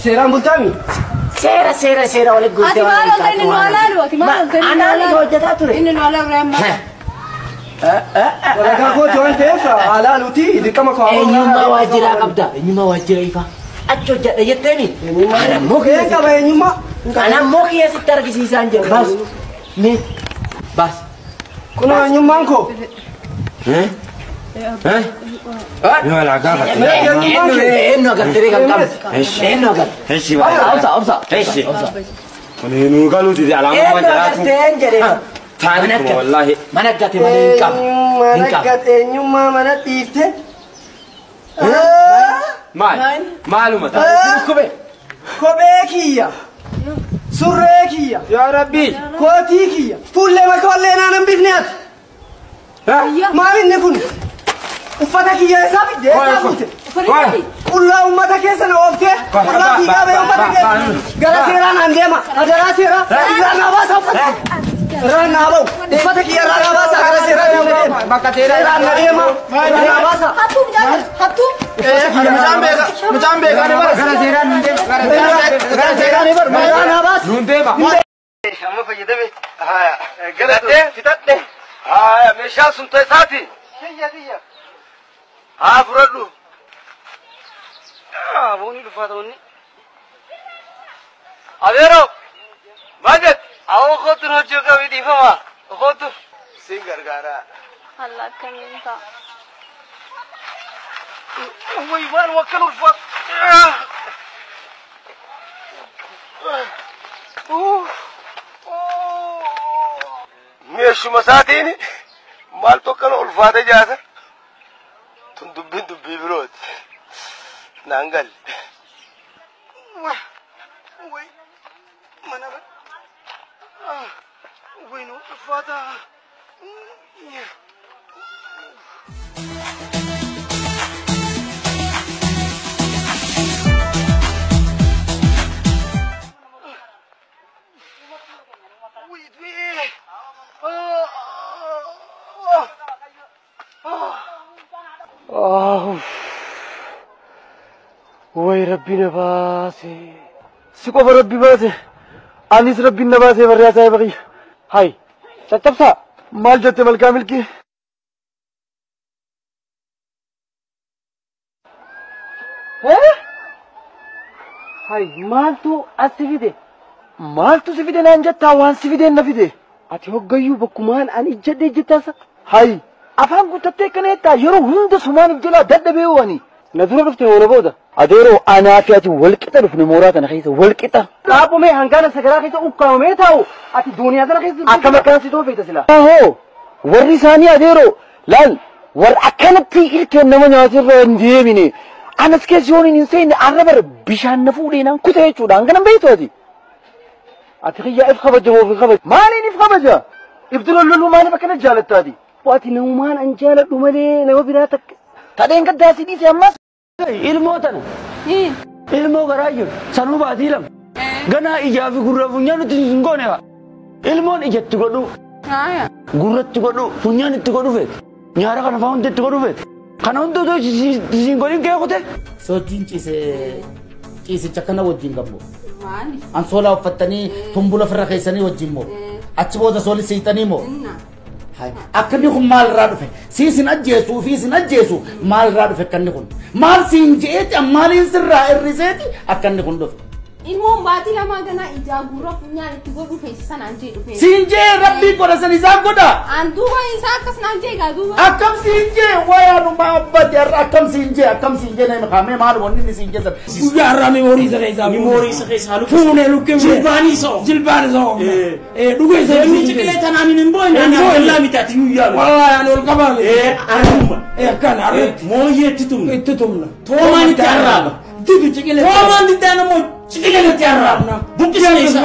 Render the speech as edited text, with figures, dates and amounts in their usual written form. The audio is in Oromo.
Seera bultaami. Seera wal guutte. Ati maal olta inni nu alaalu? Ati maal olta inni nu alaalu? Ana hojjetaa ture. Inni nu alaalu reemma. Walakaa kooti waan ta'eef alaaluuti dirqama koo. Eenyummaa waajjiraa qabda. Eenyummaa waajjira ifaa. Achi hojjedha jetteeni. Eenyummaa. Anammoo keessatti argisiisaan jira. Baas. Mee. Baas. Kun eenyummaan koo. Eenyu agartee kan qabdu. Eenyu agartee. Obsa. Kun galuuti alaamummaa jiraatu. Eenyu jedhee. Taanuma wallaahi. Mana gate mana hin qabu. Eenyummaa mana dhiifte. Maaluma Kophee kiyya. Surree kiyya. yaa rabbi. Kootii kiyya. Fuullee makaallee naan bifne ati. Maal inni kun? Uffata kiyya isaa fidee isaa fuute. Qullaa uummata keessa na ooftee. Qullaa fiigaa ba'ee uummata keessa. Gara seeraan aan deema. Adaraa seeraa. Irraa naa baasa uffata. Irraa naa ba'u. Uffata kiyya irraa naa baasa. Gara seeraan deema. Bakka seeraan na deema. Irraa naa baasa. Hattuu. Mucaan beekaa ni bara. Gara seeraan ni deema. Gara seeraan ni bara. Irraa naa baasa. Nuun deema. Amma fayyadame. Galatee fitadhe. Meeshaa sun ta'e isaati. Kiyya. Haa fudhadhu. Boonni dhufaa ta'uuni. Abeeroo. Maal awoo kootu nu hojii qabii dhiifama. Kootu. Siin gargaara. Allah akkamiin ta'a. Wayi waan wakkan ulfaatu. Meeshuma isaatiin maal tokkana ulfaate jaasa. Tun dubbiin dubbii birooti. Naan galle. Way mana ba. Way nu ulfaata. Way Rabbi na baase. Si qofa Rabbi baase. Anis Rabbi na baase barreessaa baqiyya. Hay. Caccabsaa. Maal jette malkaa milkii? Hay maaltu as si fide? Maaltu si fide naan jettaa waan si fideen na fide? Ati hoggayyuu bakkumaan ani ijjadhee jettaasa? Hay. Afaan guuttattee kaneettaa yeroo hunda sumaan jalaa dadhabee wani. Na dura dhufte wala booda. Adeeroo anaa fi ati walqixa dhufne mooraa kana keessa walqixa. Dhaabumee hangaana sagaraa keessa ukkaamamee taa'u ati duuniyaa kana keessa akkam akkanatti too feeta sila. Ahoo warri isaanii adeeroo laal warra akkanatti ilkeen nama nyaatirra hin deemine anas keessa yoon hin seenne arraba bishaan na fuudhee naan kuta jechuudha hangana beektu ati. Ati xiyyaa if kabaja moo fi kabaja? Maaliin if kabaja? If dulolloluu maaliif akkana jaalattaati? Ati namumaan an jaaladhu malee nama biraa takka. Tadeen gaddaasii dhiise ammas. Ilmoo tana. Ilmoo garaa jiru. Sanuu baatii lama. Ganaa ijaa fi gurra funyaan nuti hin goone haa. Ilmoon ijatti godhu. Gurratti godhu. Funyaan itti godhu feete. Nyaara kana fa'aa hundi itti godhu feete. Kana hundi otoo isin godhin kee kute. Sochiin ciisicha kana wajjin qabnu. Ansoolaa uffattanii tumbula firra keessanii wajjin moo. Achi booda sooli siitanii moo. Akkanni kun maal irraa dhufe? Siisin ajjeesuu fi sin ajjeesu maal irraa dhufe akkanni kun? Maal siin jeeti maaliin sirraa hir'iseeti akkanni kun dhufe? Ilmoon baatii lamaa ganaa ijaa gurra funyaan itti godhu feesisan anjee dhufe. Siin jee rabbii godha san isaan godha. Anduuba isaa akkas naan jee gaaduuba. Akkam siin jee wayaanuma abbate akkam siin jee nama kaamee maal wanni ni siin jee san. Guyyaa irraa meemoorii isa keessaa. Meemoorii isa keessaa lukkee. Fuunee lukkee. Jilbaanii soo. Dhugee isa. Ciqilee tanaan hin boo'in. Wallaa mitaati guyyaa. Wallaa yaan ol qabaame. Arruma. Akkana arree. Mooyyee itti tumna. Itti tumna. Toomaan itti arraaba. Didu ciqilee. Toomaan itti anamoo ciqilee itti arraabna. Buqqisanii isa.